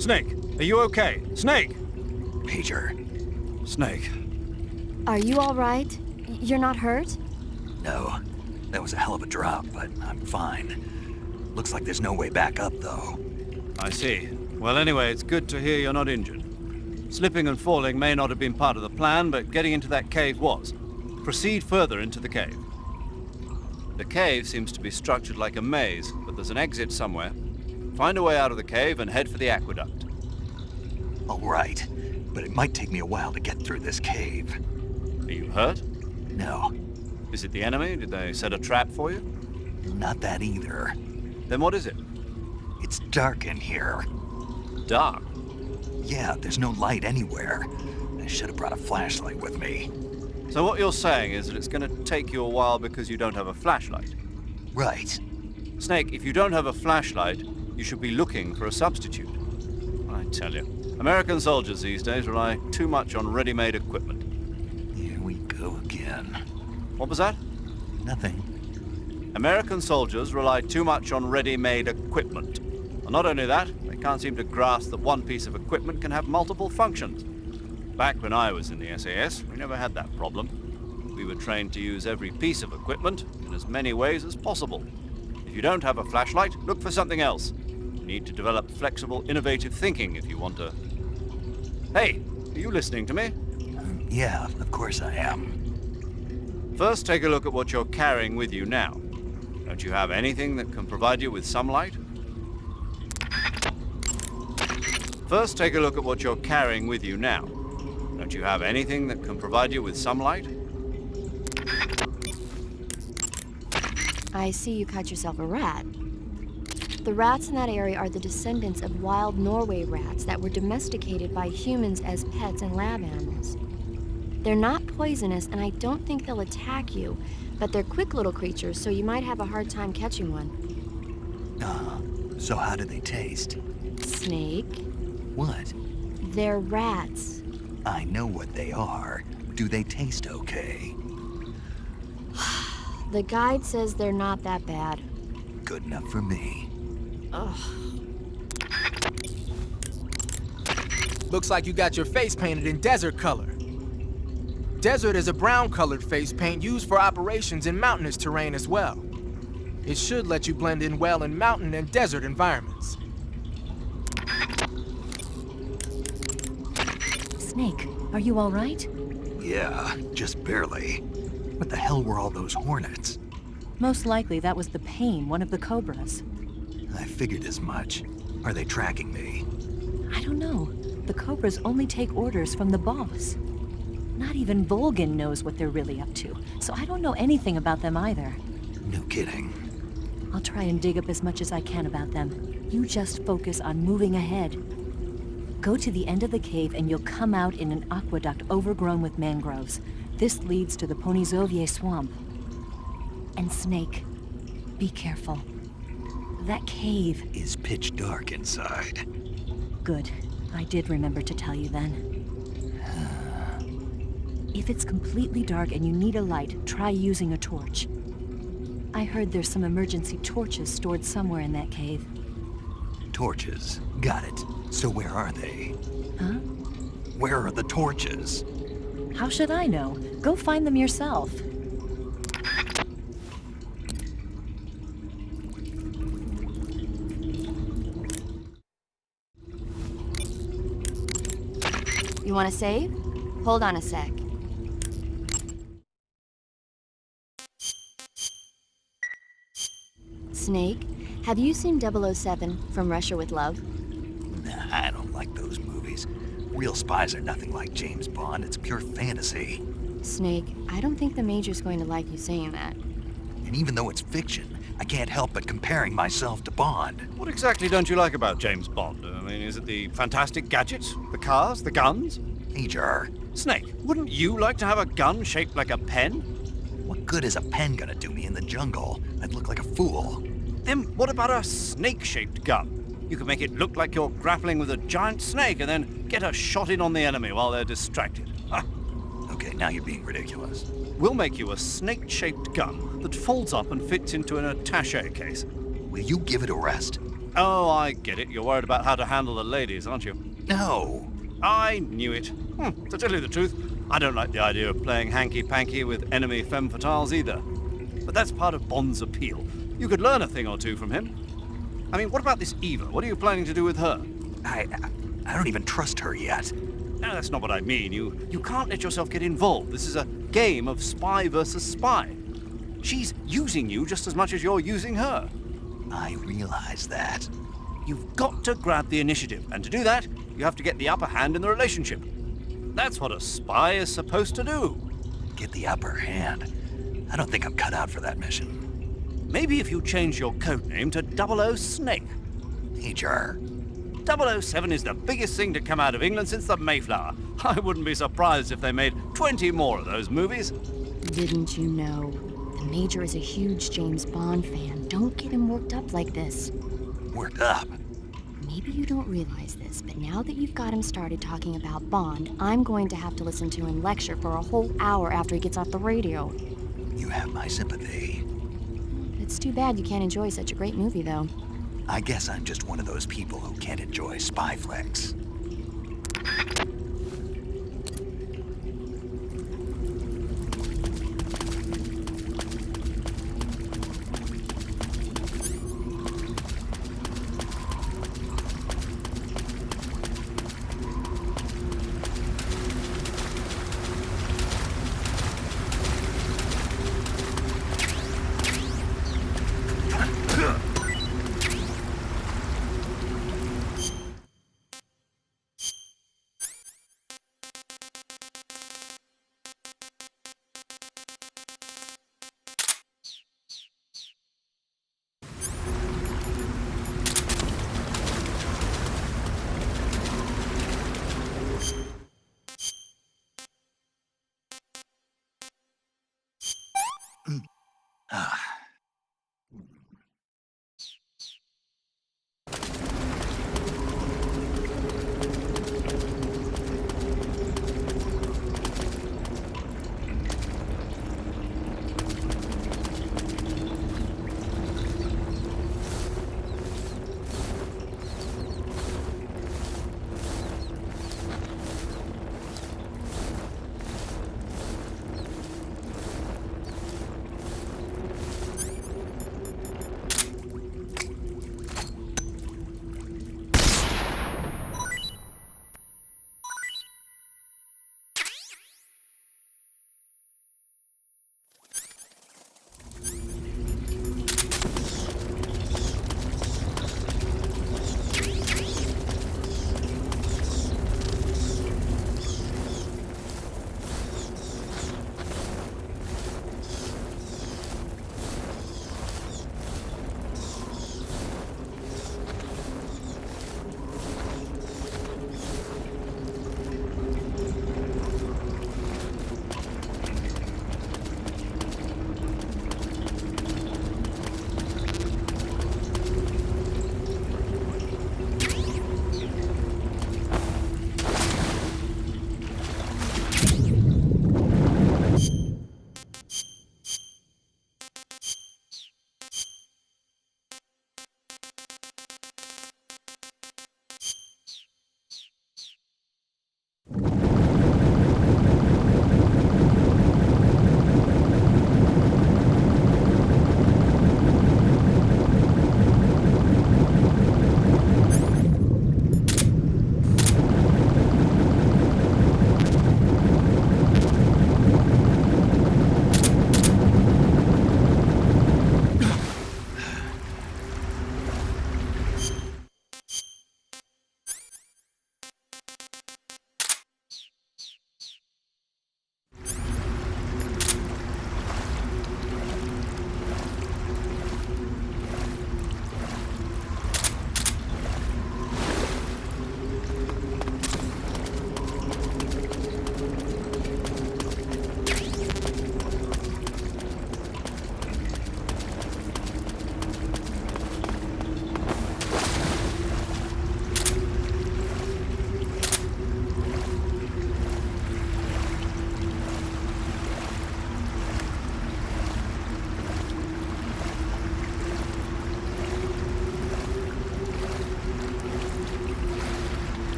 Snake, are you okay? Snake! Major. Snake. Are you all right? You're not hurt? No. That was a hell of a drop, but I'm fine. Looks like there's no way back up, though. I see. Well, anyway, it's good to hear you're not injured. Slipping and falling may not have been part of the plan, but getting into that cave was. Proceed further into the cave. The cave seems to be structured like a maze, but there's an exit somewhere. Find a way out of the cave and head for the aqueduct. All right, but it might take me a while to get through this cave. Are you hurt? No, Is it the enemy? Did they set a trap for you? not that either. Then what is it? It's dark in here. Dark. Yeah, there's no light anywhere. I should have brought a flashlight with me. So what you're saying is that it's going to take you a while because you don't have a flashlight. Right. Snake, if you don't have a flashlight, you should be looking for a substitute. I tell you, American soldiers these days rely too much on ready-made equipment. Here we go again. What was that? Nothing. American soldiers rely too much on ready-made equipment. And not only that, they can't seem to grasp that one piece of equipment can have multiple functions. Back when I was in the SAS, we never had that problem. We were trained to use every piece of equipment in as many ways as possible. If you don't have a flashlight, look for something else. You need to develop flexible, innovative thinking if you want to... Hey, are you listening to me? Yeah, of course I am. First, take a look at what you're carrying with you now. Don't you have anything that can provide you with some light? First, take a look at what you're carrying with you now. Don't you have anything that can provide you with some light? I see you caught yourself a rat. The rats in that area are the descendants of wild Norway rats that were domesticated by humans as pets and lab animals. They're not poisonous, and I don't think they'll attack you, but they're quick little creatures, so you might have a hard time catching one. So how do they taste? Snake? What? They're rats. I know what they are. Do they taste okay? The guide says they're not that bad. Good enough for me. Ugh. Looks like you got your face painted in desert color. Desert is a brown-colored face paint used for operations in mountainous terrain as well. It should let you blend in well in mountain and desert environments. Snake, are you all right? Yeah, just barely. What the hell were all those hornets? Most likely that was the pain, one of the cobras. I figured as much. Are they tracking me? I don't know. The cobras only take orders from the boss. Not even Volgin knows what they're really up to, so I don't know anything about them either. No kidding. I'll try and dig up as much as I can about them. You just focus on moving ahead. Go to the end of the cave and you'll come out in an aqueduct overgrown with mangroves. This leads to the Ponizovye swamp. And Snake, be careful. That cave Is pitch dark inside. Good. I did remember to tell you then. If it's completely dark and you need a light, try using a torch. I heard there's some emergency torches stored somewhere in that cave. Torches. Got it. So where are they? Huh? Where are the torches? How should I know? Go find them yourself. You want to save? Hold on a sec. Snake, have you seen 007 from Russia with Love? Nah, I don't like those movies. Real spies are nothing like James Bond. It's pure fantasy. Snake, I don't think the Major's going to like you saying that. And even though it's fiction, I can't help but comparing myself to Bond. What exactly don't you like about James Bond? I mean, is it the fantastic gadgets? The cars? The guns? HR, Snake, wouldn't you like to have a gun shaped like a pen? what good is a pen gonna do me in the jungle? I'd look like a fool. Then what about a snake-shaped gun? You could make it look like you're grappling with a giant snake and then get a shot in on the enemy while they're distracted. Ah, Okay, now you're being ridiculous. we'll make you a snake-shaped gun that folds up and fits into an attaché case. Will you give it a rest? Oh, I get it. You're worried about how to handle the ladies, aren't you? No. I knew it. To tell you the truth, I don't like the idea of playing hanky-panky with enemy femme fatales either. But that's part of Bond's appeal. You could learn a thing or two from him. I mean, what about this Eva? What are you planning to do with her? I don't even trust her yet. No, that's not what I mean. You can't let yourself get involved. This is a game of spy versus spy. She's using you just as much as you're using her. I realize that. You've got to grab the initiative, and to do that, you have to get the upper hand in the relationship. That's what a spy is supposed to do. Get the upper hand. I don't think I'm cut out for that mission. Maybe if you change your codename to 00 Snake. Major. 007 is the biggest thing to come out of England since the Mayflower. I wouldn't be surprised if they made 20 more of those movies. Didn't you know? The Major is a huge James Bond fan. Don't get him worked up like this. Worked up. Maybe you don't realize this, but now that you've got him started talking about Bond, I'm going to have to listen to him lecture for a whole hour after he gets off the radio. You have my sympathy. It's too bad you can't enjoy such a great movie, though. I guess I'm just one of those people who can't enjoy spy flicks.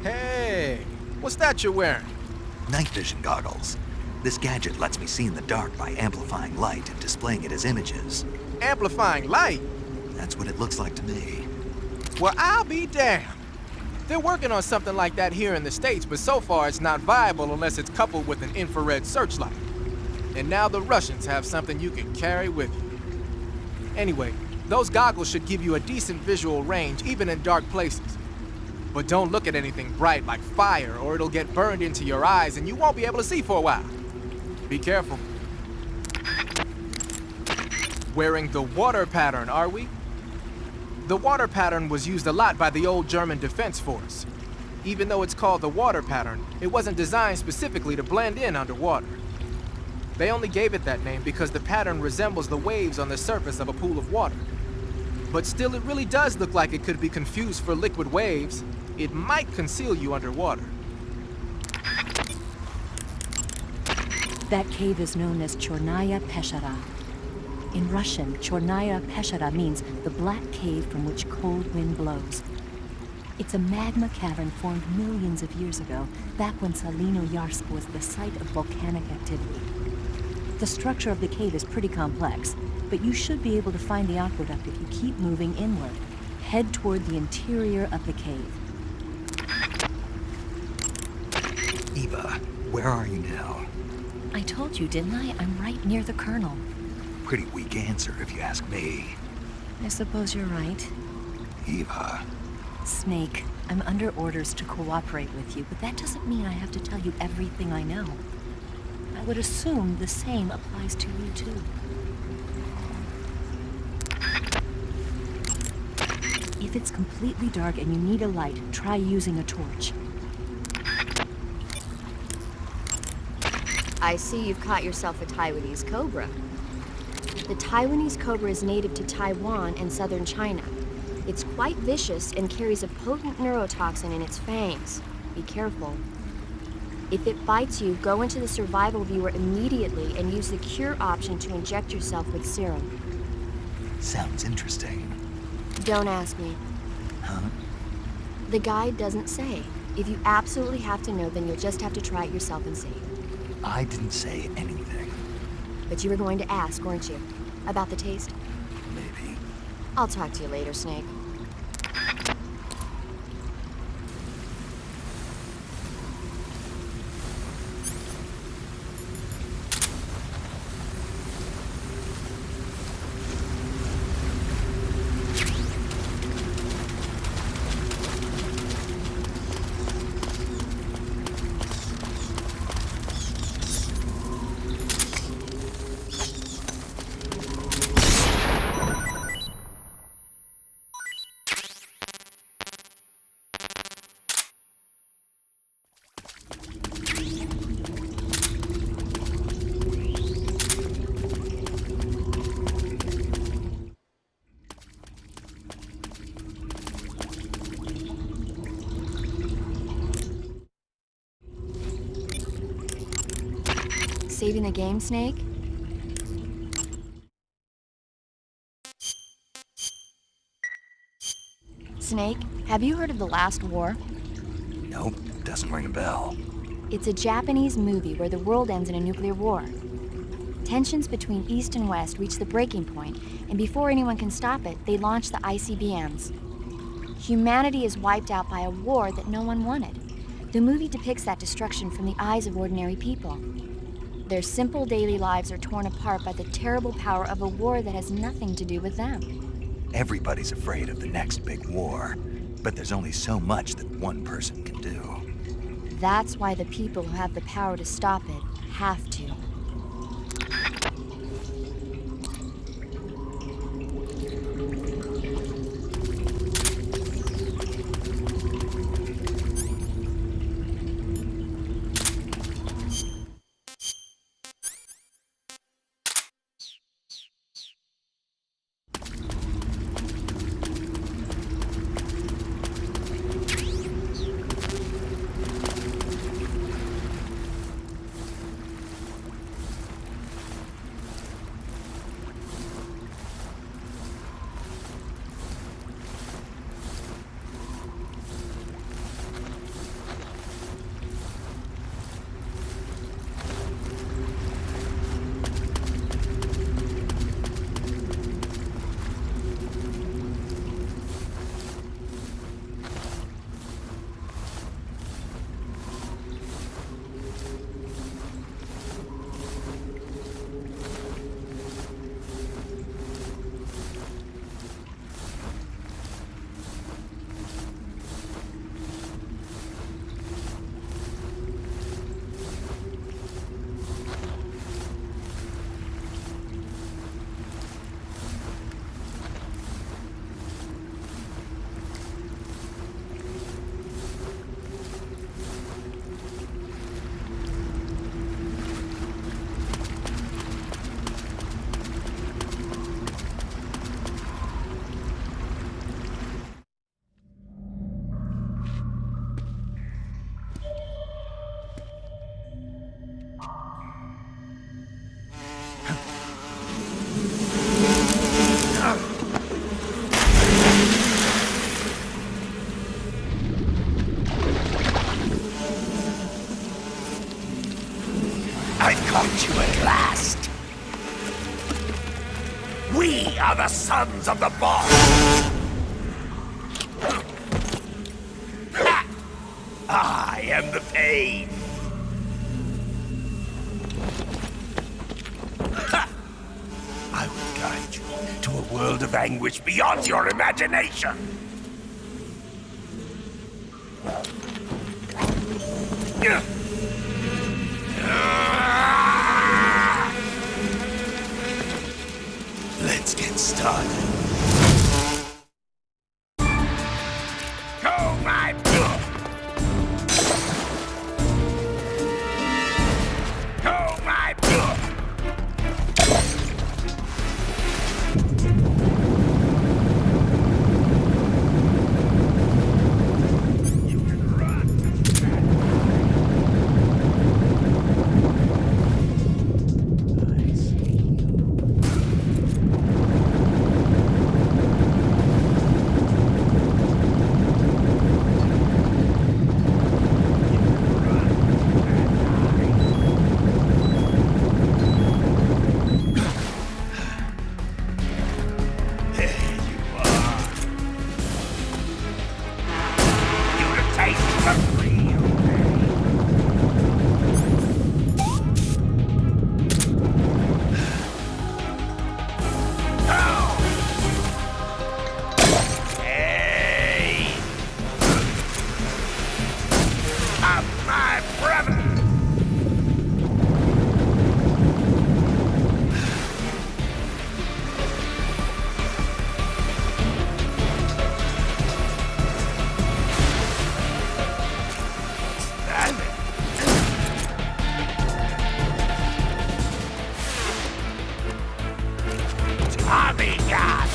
Hey, what's that you're wearing? Night vision goggles. This gadget lets me see in the dark by amplifying light and displaying it as images. Amplifying light? That's what it looks like to me. Well, I'll be damned. They're working on something like that here in the States, but so far it's not viable unless it's coupled with an infrared searchlight. And now the Russians have something you can carry with you. Anyway, those goggles should give you a decent visual range, even in dark places. But don't look at anything bright like fire, or it'll get burned into your eyes and you won't be able to see for a while. Be careful. Wearing the water pattern, are we? The water pattern was used a lot by the old German Defense Force. Even though it's called the water pattern, it wasn't designed specifically to blend in underwater. They only gave it that name because the pattern resembles the waves on the surface of a pool of water. But still, it really does look like it could be confused for liquid waves. It might conceal you underwater. That cave is known as Chornaya Peshara. In Russian, Chornaya Peshara means the black cave from which cold wind blows. It's a magma cavern formed millions of years ago, back when Salino-Yarsk was the site of volcanic activity. The structure of the cave is pretty complex, but you should be able to find the aqueduct if you keep moving inward. Head toward the interior of the cave. Eva, where are you now? I told you, didn't I? I'm right near the Colonel. Pretty weak answer if you ask me. I suppose you're right. Eva. Snake, I'm under orders to cooperate with you, but that doesn't mean I have to tell you everything I know. I would assume the same applies to you, too. If it's completely dark and you need a light, try using a torch. I see you've caught yourself a Taiwanese cobra. The Taiwanese cobra is native to Taiwan and southern China. It's quite vicious and carries a potent neurotoxin in its fangs. Be careful. If it bites you, go into the survival viewer immediately and use the cure option to inject yourself with serum. Sounds interesting. Don't ask me. Huh? The guide doesn't say. If you absolutely have to know, then you'll just have to try it yourself and see. I didn't say anything. But you were going to ask, weren't you? About the taste? Maybe. I'll talk to you later, Snake. Saving the game, Snake? Snake, have you heard of The Last War? Nope, doesn't ring a bell. It's a Japanese movie where the world ends in a nuclear war. Tensions between East and West reach the breaking point, and before anyone can stop it, they launch the ICBMs. Humanity is wiped out by a war that no one wanted. The movie depicts that destruction from the eyes of ordinary people. Their simple daily lives are torn apart by the terrible power of a war that has nothing to do with them. Everybody's afraid of the next big war, but there's only so much that one person can do. That's why the people who have the power to stop it have to. I've caught you at last. We are the sons of the boss. Ha! I am the pain. Ha! I will guide you to a world of anguish beyond your imagination. Let's get started. Go, my book! Go, my book! You can run! I see. My brother! Tommy God!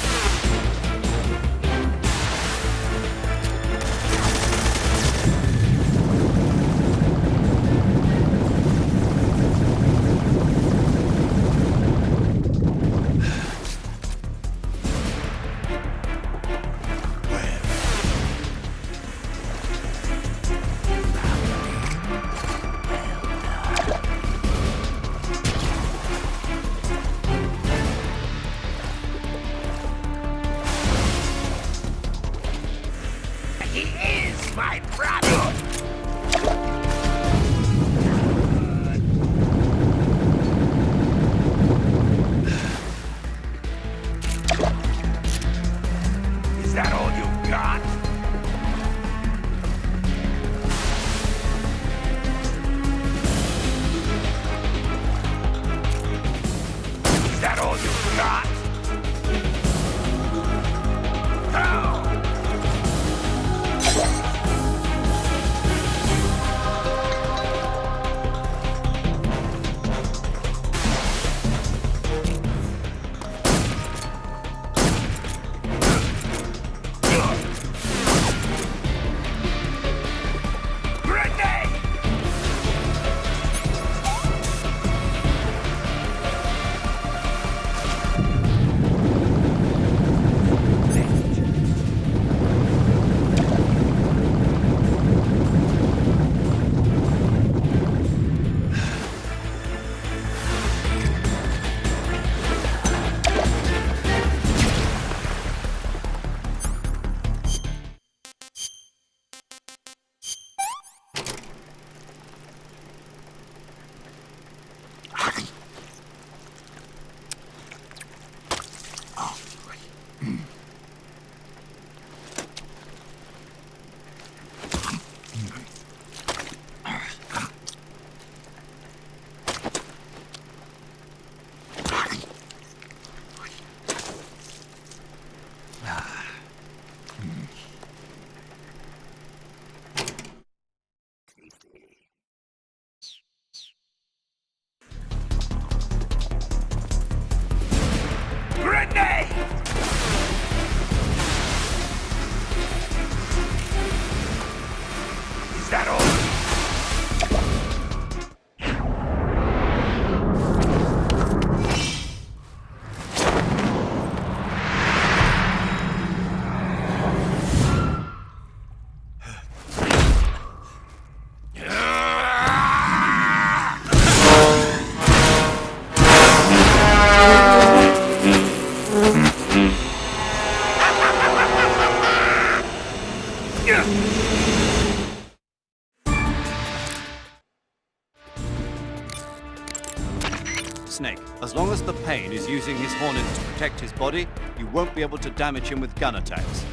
Snake, as long as the Pain is using his Hornets to protect his body, you won't be able to damage him with gun attacks.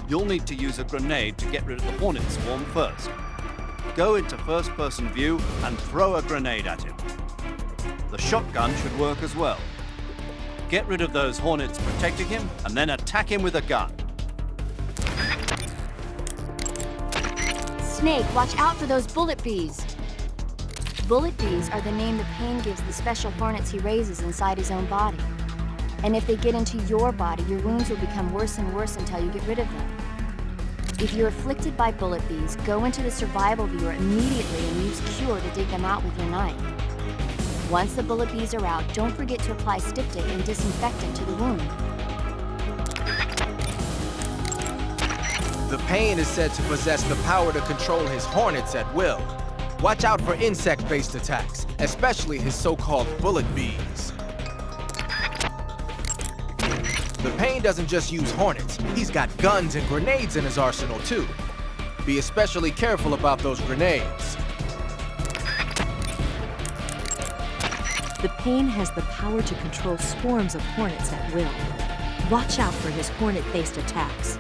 You'll need to use a grenade to get rid of the Hornet swarm first. Go into first-person view and throw a grenade at him. The shotgun should work as well. Get rid of those Hornets protecting him, and then attack him with a gun. Snake, watch out for those bullet bees. Bullet bees are the name the Pain gives the special hornets he raises inside his own body. And if they get into your body, your wounds will become worse and worse until you get rid of them. If you're afflicted by bullet bees, go into the survival viewer immediately and use Cure to dig them out with your knife. Once the bullet bees are out, don't forget to apply styptic and disinfectant to the wound. The Pain is said to possess the power to control his hornets at will. Watch out for insect-based attacks, especially his so-called bullet bees. The Pain doesn't just use hornets, he's got guns and grenades in his arsenal too. Be especially careful about those grenades. The Pain has the power to control swarms of hornets at will. Watch out for his hornet-based attacks.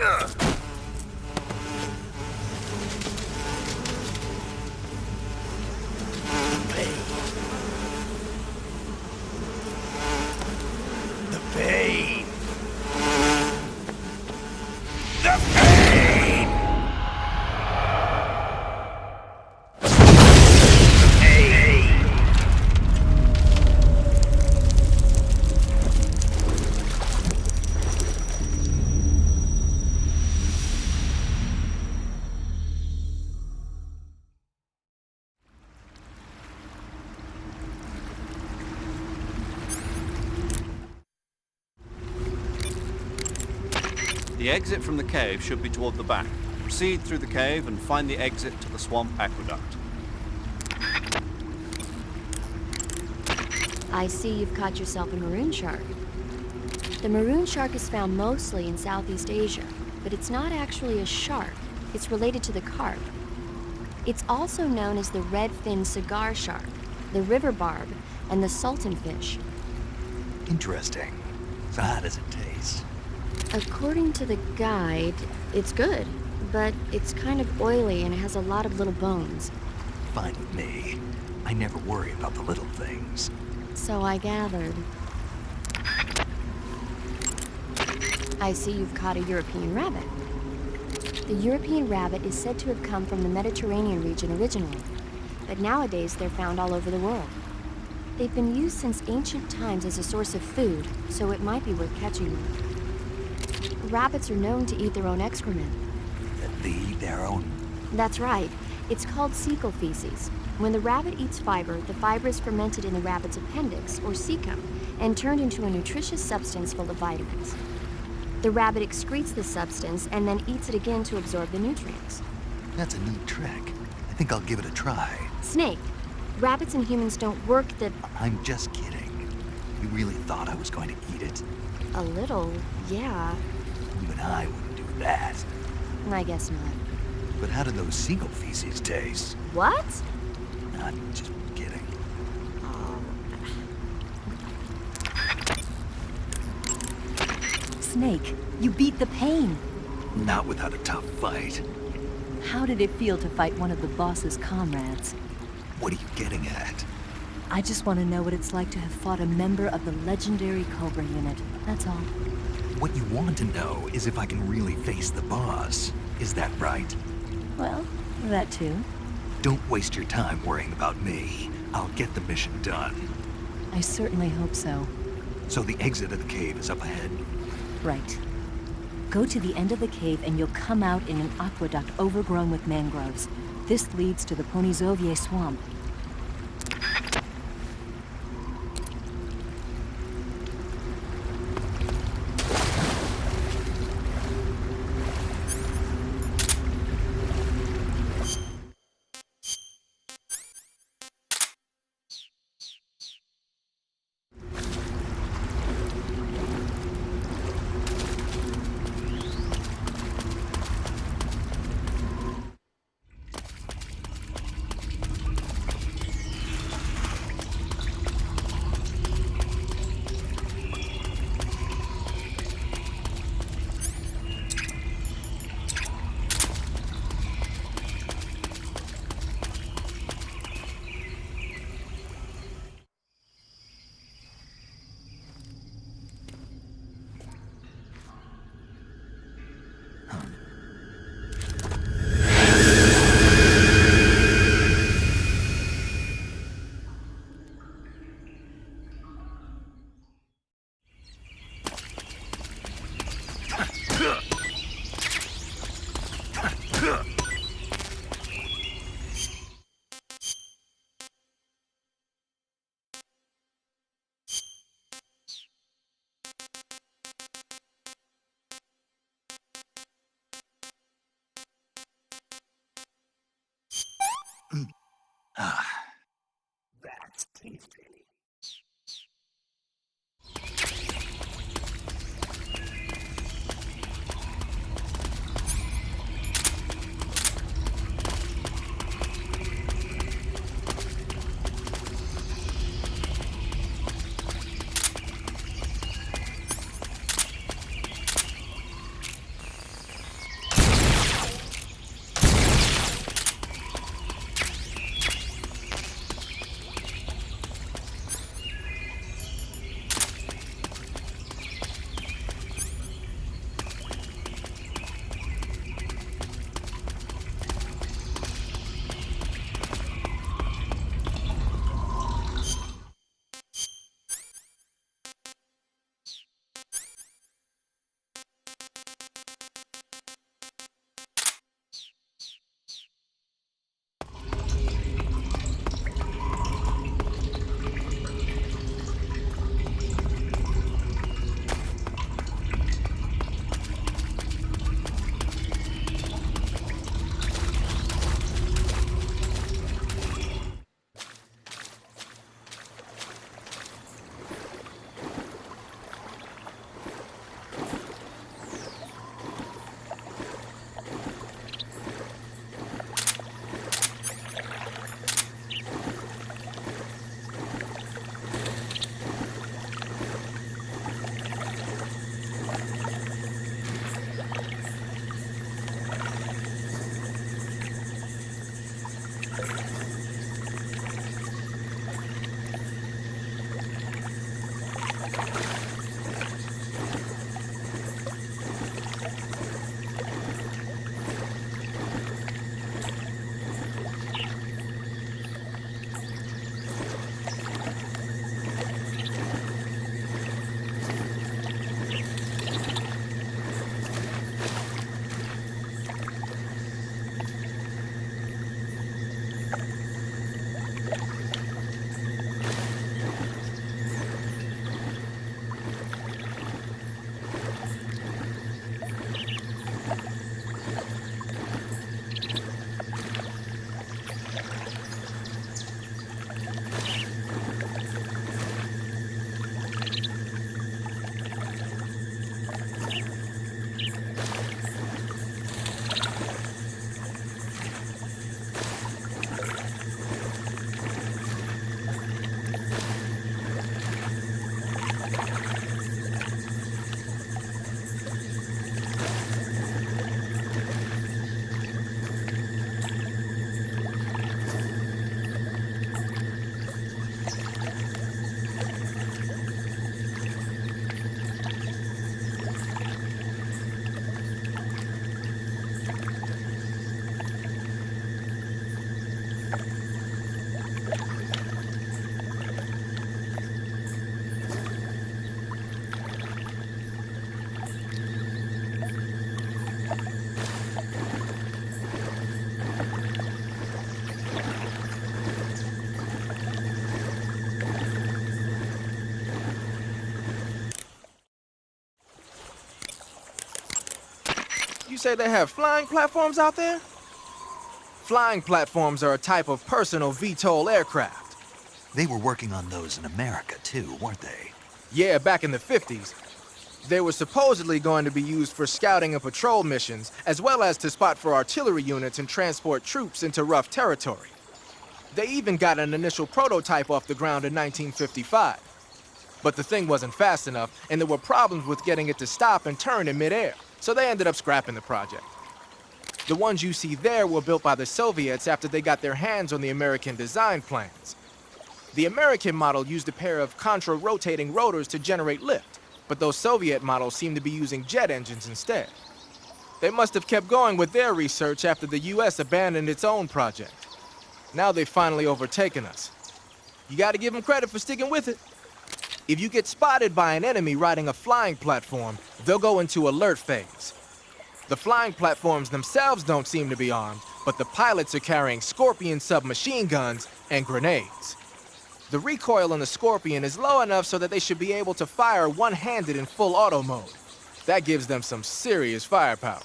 The pain. The pain. The exit from the cave should be toward the back. Proceed through the cave and find the exit to the swamp aqueduct. I see you've caught yourself a maroon shark. The maroon shark is found mostly in Southeast Asia, but it's not actually a shark. It's related to the carp. It's also known as the red-finned cigar shark, the river barb, and the sultan fish. Interesting. So how does it taste? According to the guide, it's good, but it's kind of oily and it has a lot of little bones. Fine with me. I never worry about the little things. So I gathered. I see you've caught a European rabbit. The European rabbit is said to have come from the Mediterranean region originally, but nowadays they're found all over the world. They've been used since ancient times as a source of food, so it might be worth catching them. Rabbits are known to eat their own excrement. They eat their own. That's right. It's called cecal feces. When the rabbit eats fiber, the fiber is fermented in the rabbit's appendix, or cecum, and turned into a nutritious substance full of vitamins. The rabbit excretes the substance and then eats it again to absorb the nutrients. That's a neat trick. I think I'll give it a try. Snake, rabbits and humans don't work the... I'm just kidding. You really thought I was going to eat it? A little, yeah. Even I wouldn't do that. I guess not. But how do those seagull feces taste? What? I'm just kidding. Oh. Snake, you beat the pain. Not without a tough fight. How did it feel to fight one of the boss's comrades? What are you getting at? I just want to know what it's like to have fought a member of the legendary Cobra unit. That's all. What you want to know is if I can really face the boss. Is that right? Well, that too. Don't waste your time worrying about me. I'll get the mission done. I certainly hope so. So the exit of the cave is up ahead. Right. Go to the end of the cave and you'll come out in an aqueduct overgrown with mangroves. This leads to the Ponizovye swamp. Ah, that's tasty. You say they have flying platforms out there? Flying platforms are a type of personal VTOL aircraft. They were working on those in America, too, weren't they? Yeah, back in the 50s. They were supposedly going to be used for scouting and patrol missions, as well as to spot for artillery units and transport troops into rough territory. They even got an initial prototype off the ground in 1955. But the thing wasn't fast enough, and there were problems with getting it to stop and turn in midair, so they ended up scrapping the project. The ones you see there were built by the Soviets after they got their hands on the American design plans. The American model used a pair of contra-rotating rotors to generate lift, but those Soviet models seem to be using jet engines instead. They must have kept going with their research after the US abandoned its own project. Now they've finally overtaken us. You gotta give them credit for sticking with it. If you get spotted by an enemy riding a flying platform, they'll go into alert phase. The flying platforms themselves don't seem to be armed, but the pilots are carrying Scorpion submachine guns and grenades. The recoil on the Scorpion is low enough so that they should be able to fire one-handed in full auto mode. That gives them some serious firepower.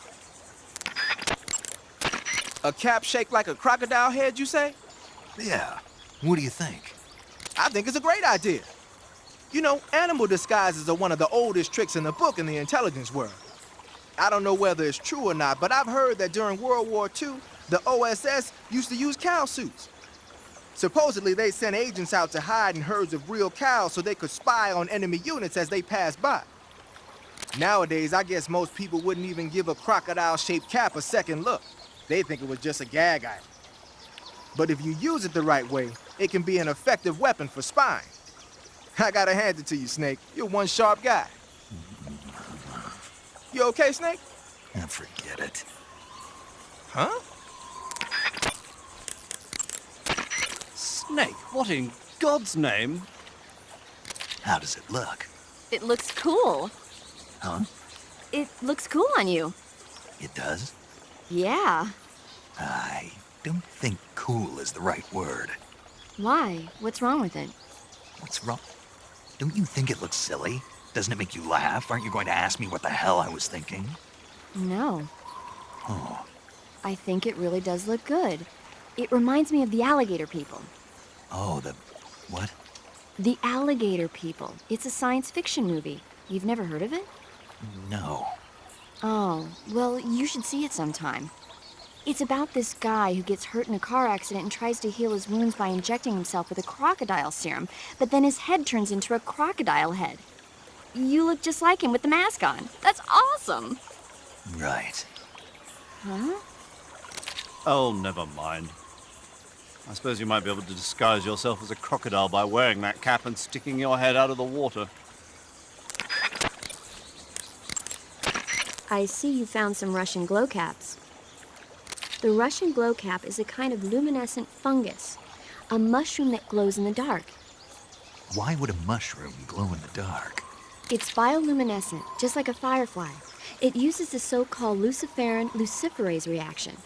A cap shaped like a crocodile head, you say? Yeah. What do you think? I think it's a great idea. You know, animal disguises are one of the oldest tricks in the book in the intelligence world. I don't know whether it's true or not, but I've heard that during World War II, the OSS used to use cow suits. Supposedly, they sent agents out to hide in herds of real cows so they could spy on enemy units as they passed by. Nowadays, I guess most people wouldn't even give a crocodile-shaped cap a second look. They think it was just a gag item. But if you use it the right way, it can be an effective weapon for spying. I gotta hand it to you, Snake. You're one sharp guy. You okay, Snake? Forget it. Huh? Snake, what in God's name? How does it look? It looks cool. Huh? It looks cool on you. It does? Yeah. I don't think cool is the right word. Why? What's wrong with it? What's wrong? Don't you think it looks silly? Doesn't it make you laugh? Aren't you going to ask me what the hell I was thinking? No. Oh. I think it really does look good. It reminds me of the alligator people. Oh, the... what? The Alligator People. It's a science fiction movie. You've never heard of it? No. Oh, well, you should see it sometime. It's about this guy who gets hurt in a car accident and tries to heal his wounds by injecting himself with a crocodile serum, but then his head turns into a crocodile head. You look just like him with the mask on. That's awesome! Right. Huh? Oh, never mind. I suppose you might be able to disguise yourself as a crocodile by wearing that cap and sticking your head out of the water. I see you found some Russian glow caps. The Russian glow cap is a kind of luminescent fungus, a mushroom that glows in the dark. Why would a mushroom glow in the dark? It's bioluminescent, just like a firefly. It uses the so-called luciferin luciferase reaction.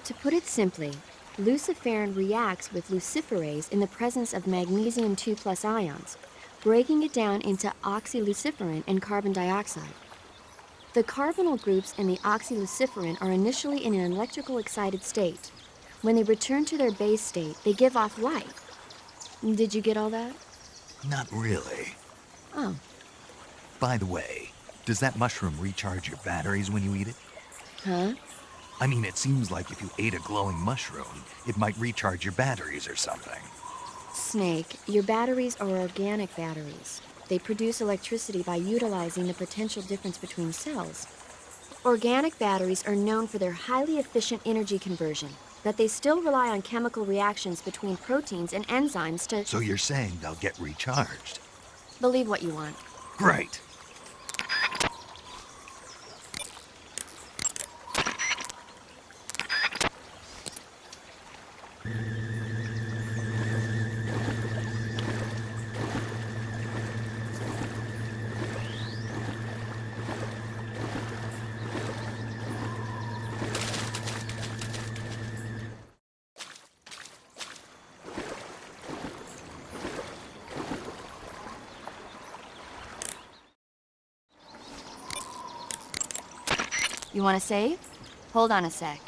To put it simply, luciferin reacts with luciferase in the presence of magnesium 2+ ions, breaking it down into oxyluciferin and carbon dioxide. The carbonyl groups in the oxyluciferin are initially in an electrical excited state. When they return to their base state, they give off light. Did you get all that? Not really. Oh. By the way, does that mushroom recharge your batteries when you eat it? Huh? I mean, it seems like if you ate a glowing mushroom, it might recharge your batteries or something. Snake, your batteries are organic batteries. They produce electricity by utilizing the potential difference between cells. Organic batteries are known for their highly efficient energy conversion, but they still rely on chemical reactions between proteins and enzymes to... So you're saying they'll get recharged? Believe what you want. Great. You want to save? Hold on a sec.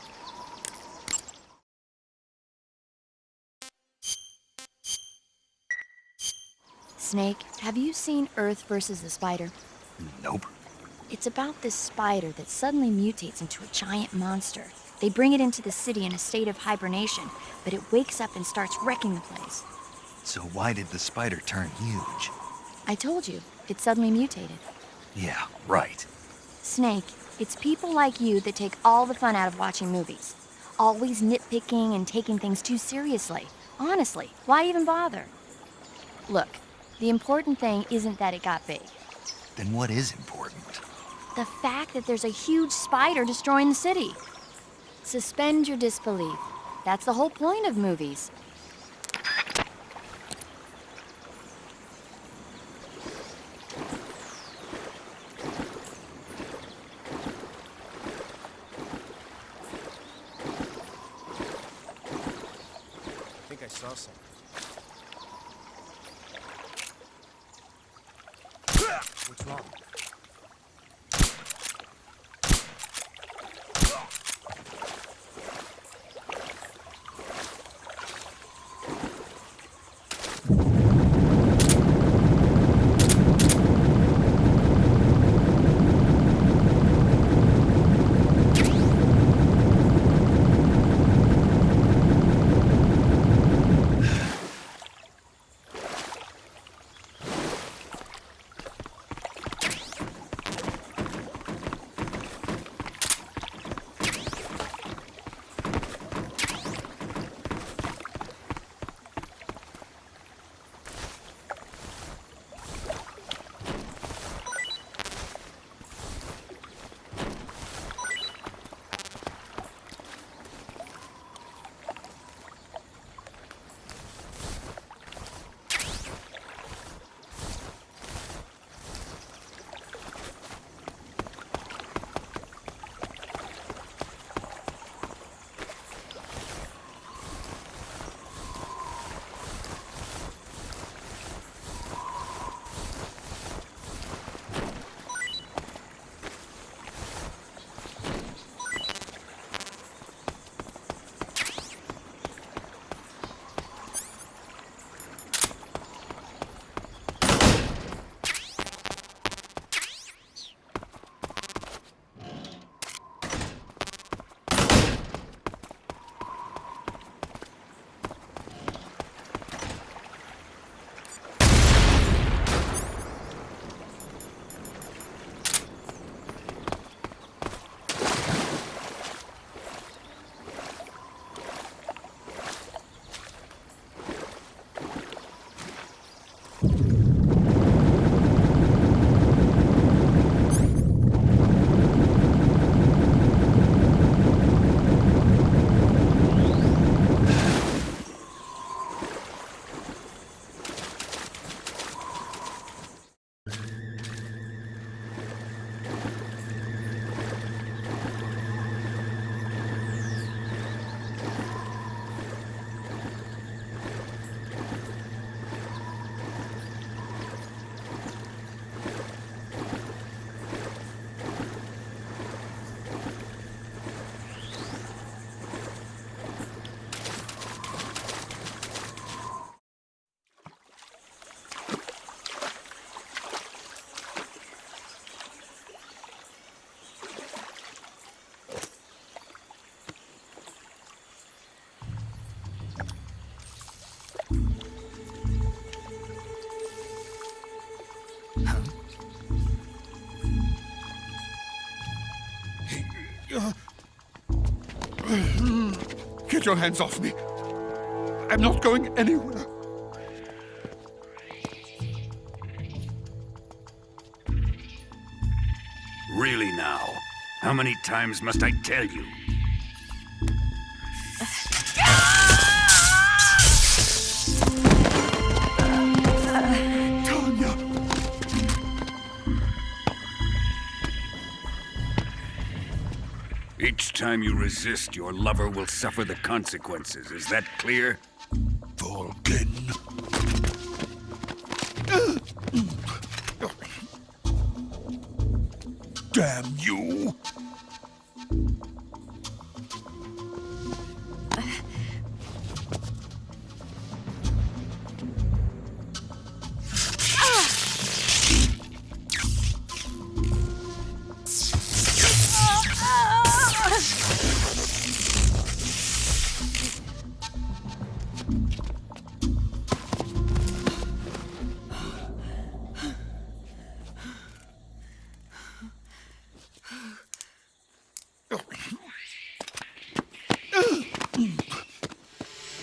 Snake, have you seen Earth versus the Spider? Nope. It's about this spider that suddenly mutates into a giant monster. They bring it into the city in a state of hibernation, but it wakes up and starts wrecking the place. So why did the spider turn huge? I told you, it suddenly mutated. Yeah, right. Snake, it's people like you that take all the fun out of watching movies. Always nitpicking and taking things too seriously. Honestly, why even bother? Look, the important thing isn't that it got big. Then what is important? The fact that there's a huge spider destroying the city. Suspend your disbelief. That's the whole point of movies. I think I saw something. What's wrong? Get your hands off me. I'm not going anywhere. Really now? How many times must I tell you? Tanya! Each time you resist, your lover will suffer the consequences. Is that clear? Vulcan. Damn you!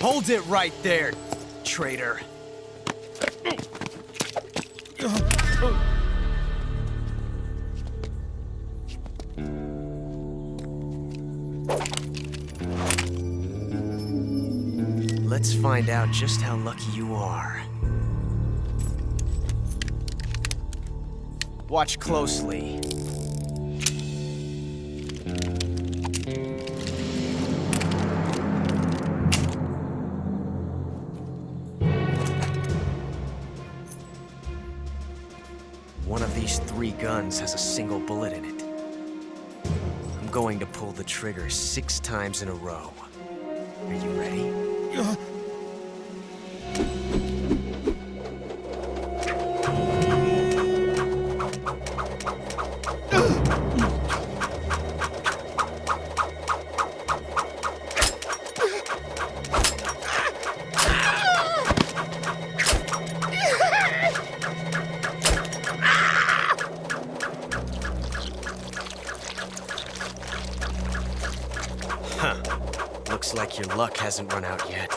Hold it right there, traitor. Let's find out just how lucky you are. Watch closely. One of these 3 guns has a single bullet in it. I'm going to pull the trigger 6 times in a row. Are you ready? Looks like your luck hasn't run out yet.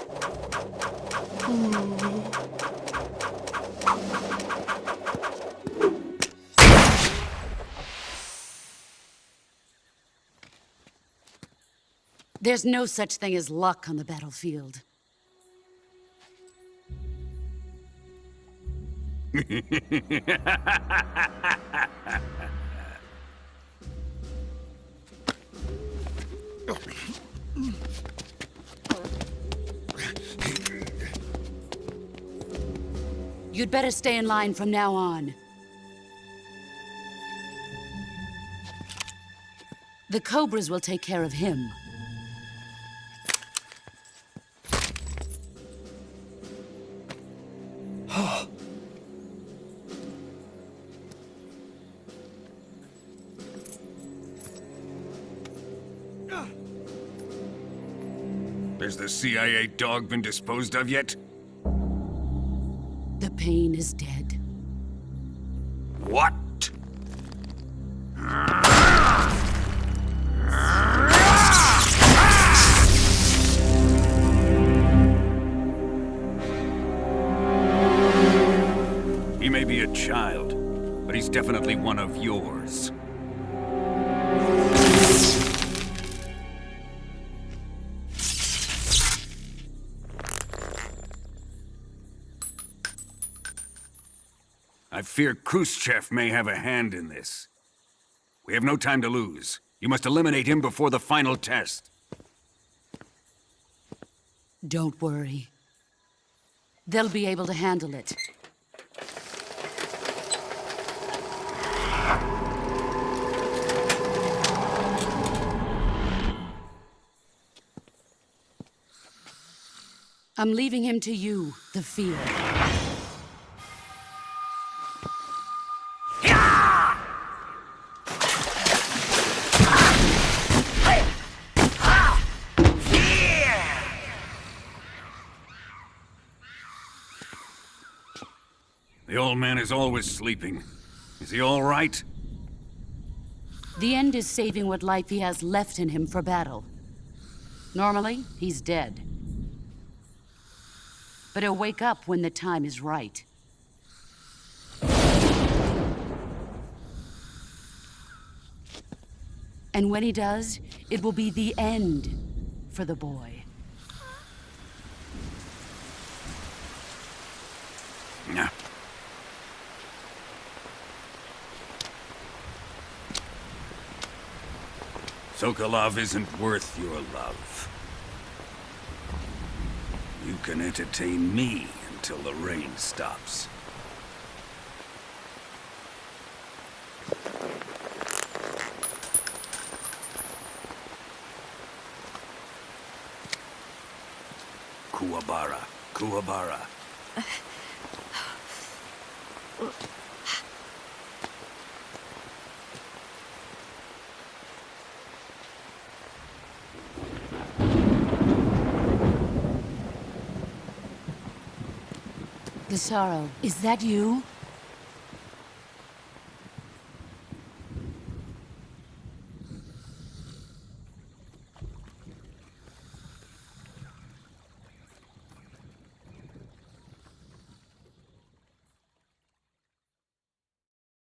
There's no such thing as luck on the battlefield. You'd better stay in line from now on. The Cobras will take care of him. Has the CIA dog been disposed of yet? The pain is dead. What? He may be a child, but he's definitely one of yours. I fear Khrushchev may have a hand in this. We have no time to lose. You must eliminate him before the final test. Don't worry. They'll be able to handle it. I'm leaving him to you, the field. The old man is always sleeping. Is he all right? The end is saving what life he has left in him for battle. Normally, he's dead. But he'll wake up when the time is right. And when he does, it will be the end for the boy. Yeah. Sokolov isn't worth your love. You can entertain me until the rain stops. Kuwabara, Kuwabara. The sorrow, is that you?